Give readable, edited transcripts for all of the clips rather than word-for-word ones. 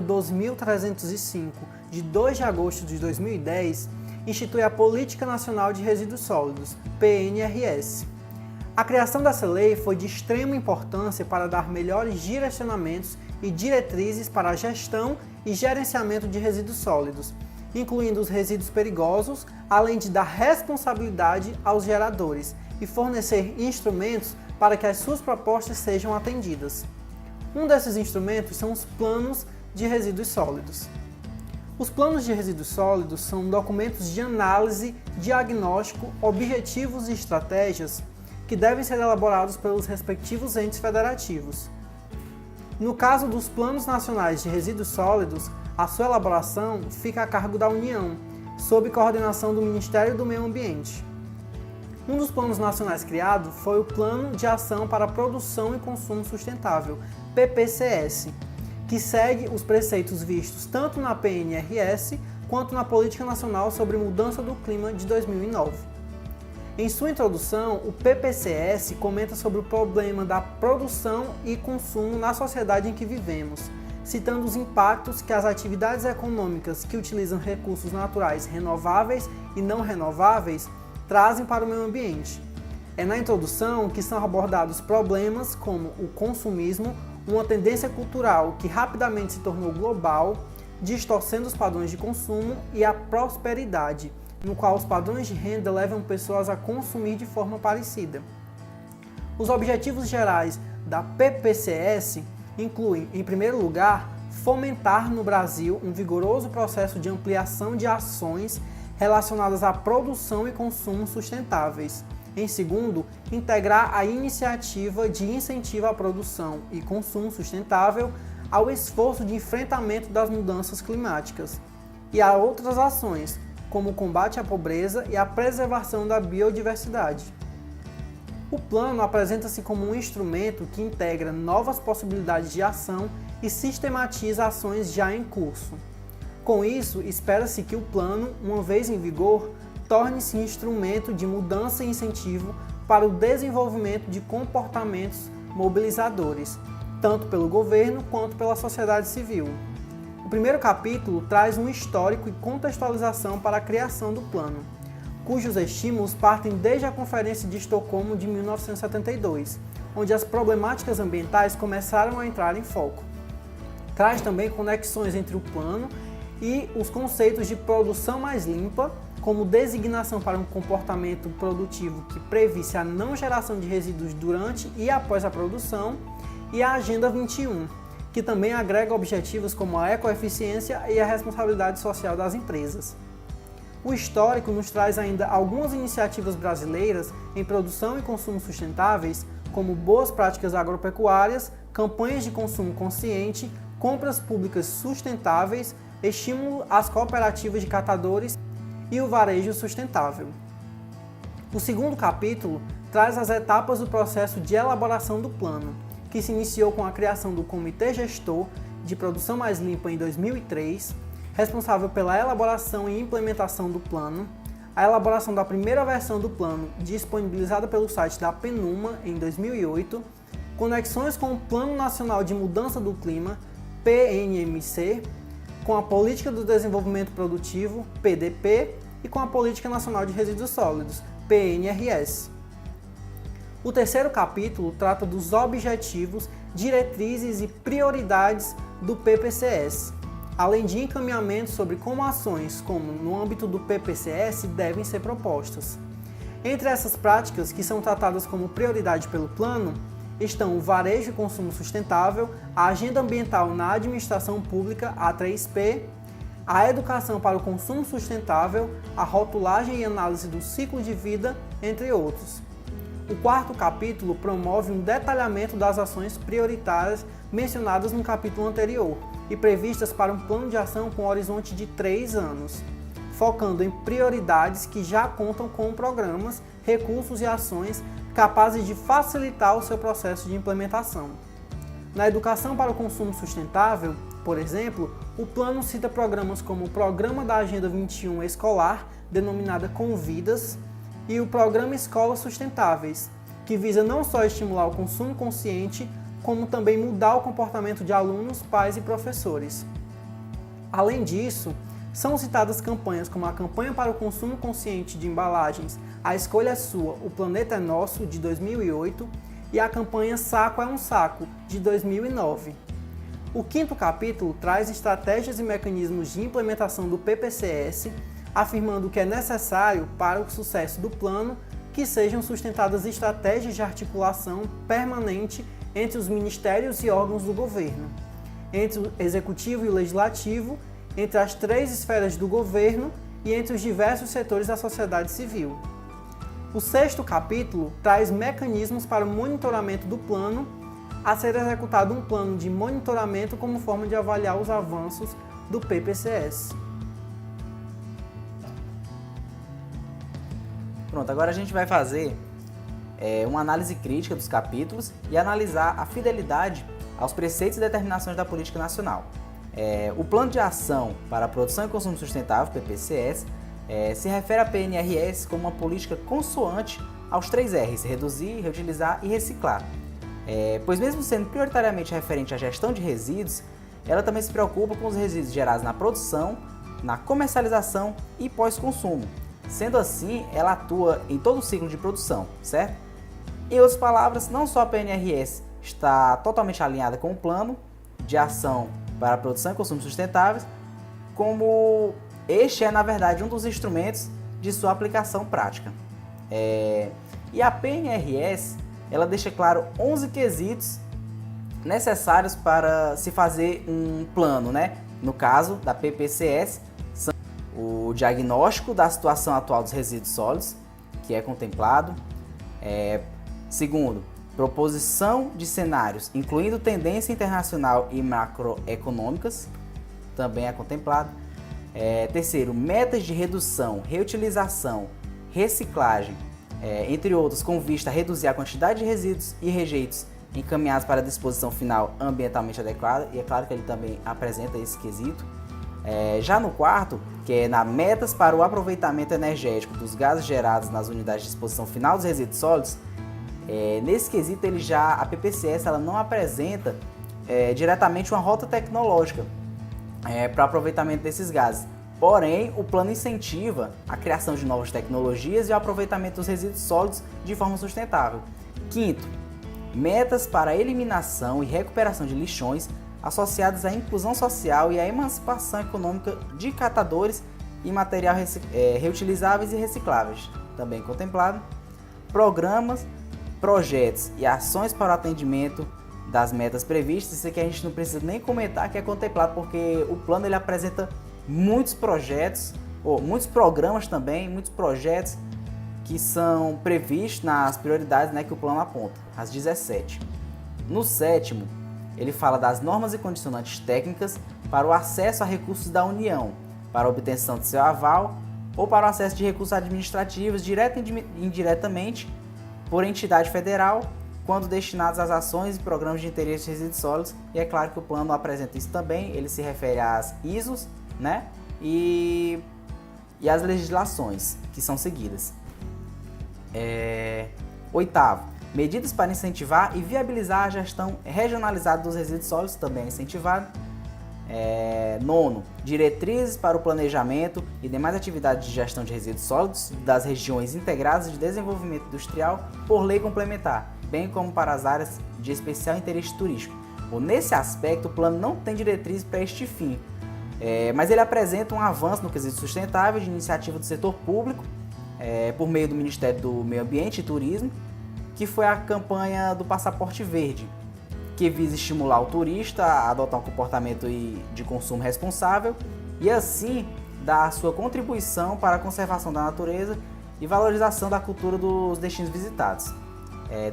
2305, de 2 de agosto de 2010, institui a Política Nacional de Resíduos Sólidos, PNRS. A criação dessa lei foi de extrema importância para dar melhores direcionamentos e diretrizes para a gestão e gerenciamento de resíduos sólidos, incluindo os resíduos perigosos, além de dar responsabilidade aos geradores e fornecer instrumentos para que as suas propostas sejam atendidas. Um desses instrumentos são os planos de resíduos sólidos. Os planos de resíduos sólidos são documentos de análise, diagnóstico, objetivos e estratégias que devem ser elaborados pelos respectivos entes federativos. No caso dos Planos Nacionais de Resíduos Sólidos, a sua elaboração fica a cargo da União, sob coordenação do Ministério do Meio Ambiente. Um dos planos nacionais criado foi o Plano de Ação para a Produção e Consumo Sustentável, PPCS, que segue os preceitos vistos tanto na PNRS quanto na Política Nacional sobre Mudança do Clima de 2009. Em sua introdução, o PPCS comenta sobre o problema da produção e consumo na sociedade em que vivemos, citando os impactos que as atividades econômicas que utilizam recursos naturais renováveis e não renováveis trazem para o meio ambiente. É na introdução que são abordados problemas como o consumismo, uma tendência cultural que rapidamente se tornou global, distorcendo os padrões de consumo, e a prosperidade, no qual os padrões de renda levam pessoas a consumir de forma parecida. Os objetivos gerais da PPCS incluem, em primeiro lugar, fomentar no Brasil um vigoroso processo de ampliação de ações relacionadas à produção e consumo sustentáveis. Em segundo, integrar a iniciativa de incentivo à produção e consumo sustentável ao esforço de enfrentamento das mudanças climáticas e a outras ações, como o combate à pobreza e a preservação da biodiversidade. O plano apresenta-se como um instrumento que integra novas possibilidades de ação e sistematiza ações já em curso. Com isso, espera-se que o plano, uma vez em vigor, torne-se instrumento de mudança e incentivo para o desenvolvimento de comportamentos mobilizadores, tanto pelo governo quanto pela sociedade civil. O primeiro capítulo traz um histórico e contextualização para a criação do plano, cujos estímulos partem desde a Conferência de Estocolmo de 1972, onde as problemáticas ambientais começaram a entrar em foco. Traz também conexões entre o plano e os conceitos de produção mais limpa, como designação para um comportamento produtivo que previsse a não geração de resíduos durante e após a produção, e a Agenda 21, que também agrega objetivos como a ecoeficiência e a responsabilidade social das empresas. O histórico nos traz ainda algumas iniciativas brasileiras em produção e consumo sustentáveis, como boas práticas agropecuárias, campanhas de consumo consciente, compras públicas sustentáveis, estímulo às cooperativas de catadores e o varejo sustentável. O segundo capítulo traz as etapas do processo de elaboração do plano, que se iniciou com a criação do Comitê Gestor de Produção Mais Limpa em 2003, responsável pela elaboração e implementação do plano, a elaboração da primeira versão do plano, disponibilizada pelo site da PNUMA em 2008, conexões com o Plano Nacional de Mudança do Clima, PNMC, com a Política do Desenvolvimento Produtivo, PDP, e com a Política Nacional de Resíduos Sólidos, PNRS. O terceiro capítulo trata dos objetivos, diretrizes e prioridades do PPCS, além de encaminhamentos sobre como ações, como no âmbito do PPCS, devem ser propostas. Entre essas práticas, que são tratadas como prioridade pelo plano, estão o varejo e consumo sustentável, a agenda ambiental na administração pública, a 3P, a educação para o consumo sustentável, a rotulagem e análise do ciclo de vida, entre outros. O quarto capítulo promove um detalhamento das ações prioritárias mencionadas no capítulo anterior e previstas para um plano de ação com horizonte de 3 anos, focando em prioridades que já contam com programas, recursos e ações capazes de facilitar o seu processo de implementação. Na educação para o consumo sustentável, por exemplo, o plano cita programas como o Programa da Agenda 21 Escolar, denominada Convidas, e o Programa Escolas Sustentáveis, que visa não só estimular o consumo consciente, como também mudar o comportamento de alunos, pais e professores. Além disso, são citadas campanhas como a Campanha para o Consumo Consciente de Embalagens A Escolha é Sua, O Planeta é Nosso, de 2008, e a campanha Saco é um Saco, de 2009. O quinto capítulo traz estratégias e mecanismos de implementação do PPCS, afirmando que é necessário para o sucesso do plano que sejam sustentadas estratégias de articulação permanente entre os ministérios e órgãos do governo, entre o executivo e o legislativo, entre as 3 esferas do governo e entre os diversos setores da sociedade civil. O sexto capítulo traz mecanismos para o monitoramento do plano, a ser executado um plano de monitoramento como forma de avaliar os avanços do PPCS. Pronto, agora a gente vai fazer uma análise crítica dos capítulos e analisar a fidelidade aos preceitos e determinações da política nacional. O Plano de Ação para a Produção e Consumo Sustentável, PPCS, se refere à PNRS como uma política consoante aos 3 R's, reduzir, reutilizar e reciclar. Pois mesmo sendo prioritariamente referente à gestão de resíduos, ela também se preocupa com os resíduos gerados na produção, na comercialização e pós-consumo. Sendo assim, ela atua em todo o ciclo de produção, certo? Em outras palavras, não só a PNRS está totalmente alinhada com o Plano de Ação para a Produção e Consumo Sustentáveis, como este é, na verdade, um dos instrumentos de sua aplicação prática. E a PNRS, ela deixa claro 11 quesitos necessários para se fazer um plano, né? No caso da PPCS, são o diagnóstico da situação atual dos resíduos sólidos, que é contemplado. Segundo, proposição de cenários, incluindo tendência internacional e macroeconômicas, também é contemplado. Terceiro, metas de redução, reutilização, reciclagem, entre outros, com vista a reduzir a quantidade de resíduos e rejeitos encaminhados para a disposição final ambientalmente adequada, e é claro que ele também apresenta esse quesito. Já no quarto, que é na metas para o aproveitamento energético dos gases gerados nas unidades de disposição final dos resíduos sólidos, nesse quesito a PPCS ela não apresenta diretamente uma rota tecnológica para o aproveitamento desses gases. Porém, o plano incentiva a criação de novas tecnologias e o aproveitamento dos resíduos sólidos de forma sustentável. Quinto, metas para a eliminação e recuperação de lixões associadas à inclusão social e à emancipação econômica de catadores e material reutilizáveis e recicláveis, também contemplado. Programas, projetos e ações para o atendimento das metas previstas, isso aqui a gente não precisa nem comentar que é contemplado, porque o plano ele apresenta muitos projetos, muitos programas também, muitos projetos que são previstos nas prioridades, né, que o plano aponta, as 17. No sétimo, ele fala das normas e condicionantes técnicas para o acesso a recursos da União, para a obtenção de seu aval ou para o acesso de recursos administrativos, direta e indiretamente, por entidade federal, quando destinados às ações e programas de interesse de resíduos sólidos. E é claro que o plano apresenta isso também, ele se refere às ISOs, né? E às legislações que são seguidas. Oitavo, medidas para incentivar e viabilizar a gestão regionalizada dos resíduos sólidos, também é incentivado. Nono, diretrizes para o planejamento e demais atividades de gestão de resíduos sólidos das regiões integradas de desenvolvimento industrial por lei complementar, bem como para as áreas de especial interesse turístico. Nesse aspecto, o plano não tem diretrizes para este fim, mas ele apresenta um avanço no quesito sustentável de iniciativa do setor público, por meio do Ministério do Meio Ambiente e Turismo, que foi a campanha do Passaporte Verde, que visa estimular o turista a adotar um comportamento de consumo responsável e assim dar a sua contribuição para a conservação da natureza e valorização da cultura dos destinos visitados.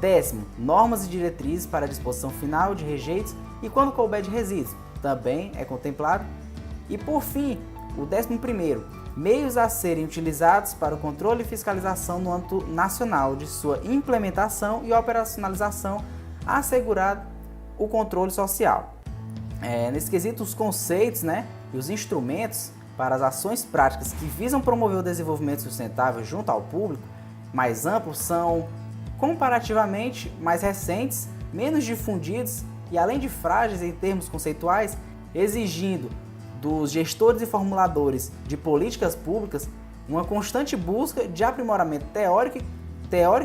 Décimo, normas e diretrizes para a disposição final de rejeitos e quando couber de resíduos, também é contemplado. E por fim, o 11º, meios a serem utilizados para o controle e fiscalização no âmbito nacional de sua implementação e operacionalização, assegurado o controle social. Nesse quesito, os conceitos, né, e os instrumentos para as ações práticas que visam promover o desenvolvimento sustentável junto ao público mais amplo são comparativamente mais recentes, menos difundidos e, além de frágeis em termos conceituais, exigindo dos gestores e formuladores de políticas públicas uma constante busca de aprimoramento teórico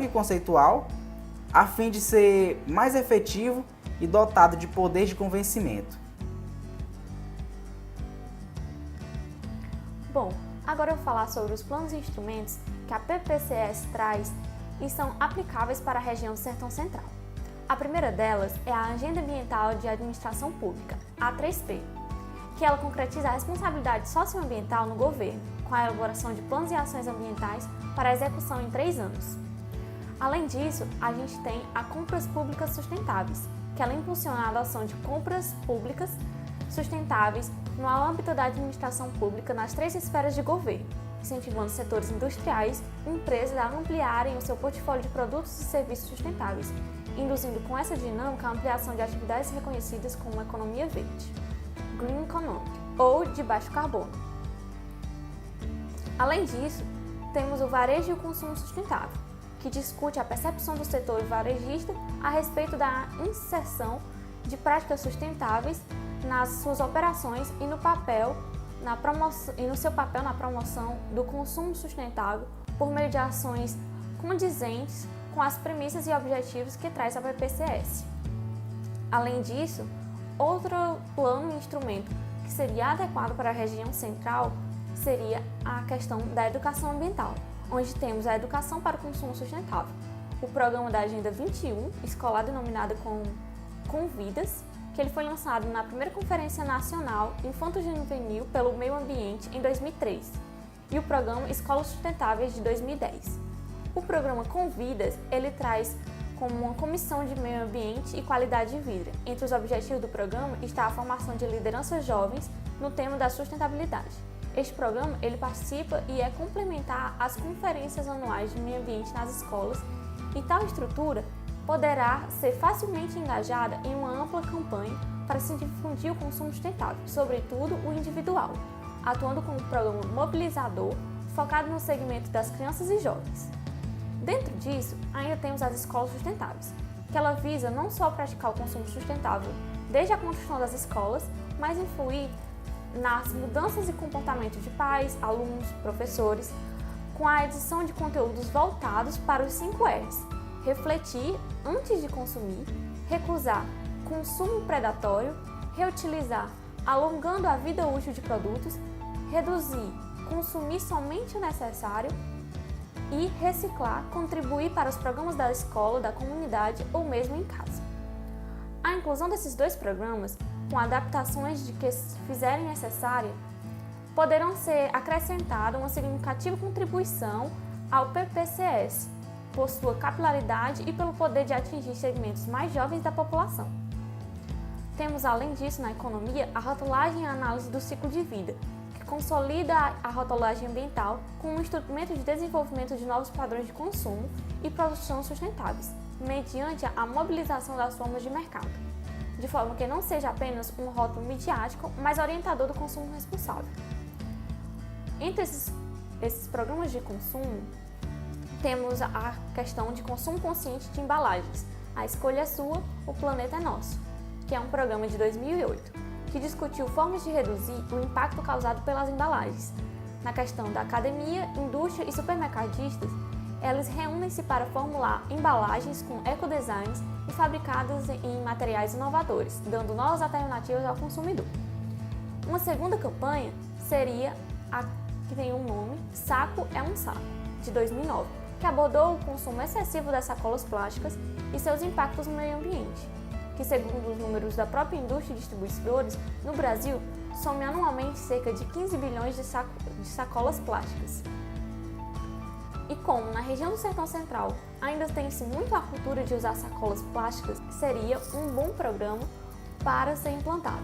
e conceitual, a fim de ser mais efetivo e dotado de poder de convencimento. Bom, agora eu vou falar sobre os planos e instrumentos que a PPCS traz e são aplicáveis para a região do Sertão Central. A primeira delas é a Agenda Ambiental de Administração Pública, A3P, que ela concretiza a responsabilidade socioambiental no governo, com a elaboração de planos e ações ambientais para a execução em 3 anos. Além disso, a gente tem a Compras Públicas Sustentáveis, que ela impulsiona a adoção de compras públicas sustentáveis no âmbito da administração pública nas 3 esferas de governo, incentivando setores industriais e empresas a ampliarem o seu portfólio de produtos e serviços sustentáveis, induzindo com essa dinâmica a ampliação de atividades reconhecidas como economia verde, Green Economic, ou de baixo carbono. Além disso, temos o Varejo e o Consumo Sustentável, que discute a percepção do setor varejista a respeito da inserção de práticas sustentáveis nas suas operações e no seu papel na promoção do consumo sustentável por meio de ações condizentes com as premissas e objetivos que traz a PPCS. Além disso, outro plano e instrumento que seria adequado para a região central seria a questão da educação ambiental, onde temos a educação para o consumo sustentável, o programa da Agenda 21, escolar denominado Convidas, que ele foi lançado na primeira Conferência Nacional Infanto-Juvenil pelo Meio Ambiente em 2003, e o programa Escolas Sustentáveis de 2010. O programa Convidas, ele traz como uma comissão de meio ambiente e qualidade de vida. Entre os objetivos do programa está a formação de lideranças jovens no tema da sustentabilidade. Este programa ele participa e é complementar às conferências anuais de meio ambiente nas escolas, e tal estrutura poderá ser facilmente engajada em uma ampla campanha para se difundir o consumo sustentável, sobretudo o individual, atuando como um programa mobilizador focado no segmento das crianças e jovens. Dentro disso, ainda temos as escolas sustentáveis, que ela visa não só praticar o consumo sustentável desde a construção das escolas, mas influir nas mudanças de comportamento de pais, alunos, professores, com a edição de conteúdos voltados para os 5 R's: refletir antes de consumir, recusar consumo predatório, reutilizar, alongando a vida útil de produtos, reduzir, consumir somente o necessário e reciclar, contribuir para os programas da escola, da comunidade ou mesmo em casa. A inclusão desses 2 programas, com adaptações de que fizerem necessária, poderão ser acrescentada uma significativa contribuição ao PPCS, por sua capilaridade e pelo poder de atingir segmentos mais jovens da população. Temos, além disso, na economia, a rotulagem e a análise do ciclo de vida, que consolida a rotulagem ambiental como um instrumento de desenvolvimento de novos padrões de consumo e produção sustentáveis, mediante a mobilização das formas de mercado, de forma que não seja apenas um rótulo midiático, mas orientador do consumo responsável. Entre esses programas de consumo, temos a questão de consumo consciente de embalagens, A Escolha é Sua, O Planeta é Nosso, que é um programa de 2008, que discutiu formas de reduzir o impacto causado pelas embalagens. Na questão da academia, indústria e supermercadistas, elas reúnem-se para formular embalagens com ecodesigns e fabricadas em materiais inovadores, dando novas alternativas ao consumidor. Uma segunda campanha seria a que tem um nome, Saco é um Saco, de 2009, que abordou o consumo excessivo das sacolas plásticas e seus impactos no meio ambiente, que, segundo os números da própria indústria e distribuidores, no Brasil, some anualmente cerca de 15 bilhões de sacolas plásticas. E como na região do Sertão Central ainda tem-se muito a cultura de usar sacolas plásticas, seria um bom programa para ser implantado.